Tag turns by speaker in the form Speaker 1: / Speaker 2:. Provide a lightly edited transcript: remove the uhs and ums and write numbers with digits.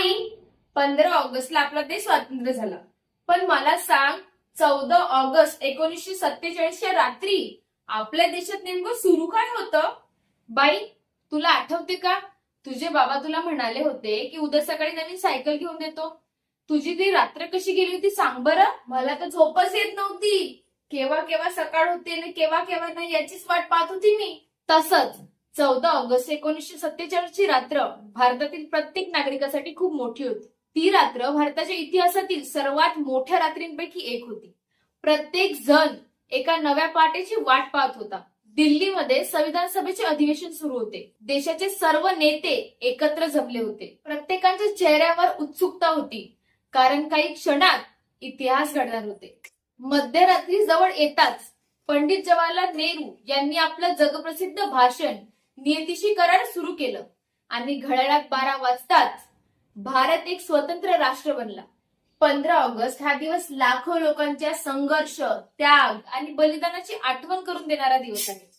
Speaker 1: आई, 15 ऑगस्टला आपला देश स्वातंत्र्य झाला. पण मला सांग, 14 ऑगस्ट 1947च्या रात्री आपल्या देशात नेमकं सुरू काय होतं? बाई, तुला आठवते का? तुझे बाबा तुला म्हणाले होते की उद्या सकाळी नवीन सायकल घेऊन देतो. तुझी ती रात्र कशी गेली होती सांग बरं. मला तर झोपच येत नव्हती. केव्हा केव्हा सकाळ होते आणि केव्हा केव्हा नाही याचीच वाट पाहत होती मी. तसंच 14 ऑगस्ट 1947ची रात्र भारतातील प्रत्येक नागरिकासाठी खूप मोठी होती. ती रात्र भारताच्या इतिहासातील सर्वात मोठ्या रात्रींपैकी एक होती. प्रत्येक जण एका नव्या पहाटेची वाट पाहत होता. दिल्लीमध्ये संविधान सभेचे अधिवेशन सुरू होते. देशाचे सर्व नेते एकत्र जमले होते. प्रत्येकाच्या चेहऱ्यावर उत्सुकता होती, कारण काही क्षणात इतिहास घडणार होते. मध्यरात्री जवळ येताच पंडित जवाहरलाल नेहरू यांनी आपलं जगप्रसिद्ध भाषण नियतीशी करार सुरू केलं आणि घड्याळात 12 वाजताच भारत एक स्वतंत्र राष्ट्र बनला. 15 ऑगस्ट हा दिवस लाखो लोकांच्या संघर्ष, त्याग आणि बलिदानाची आठवण करून देणारा दिवस आहे.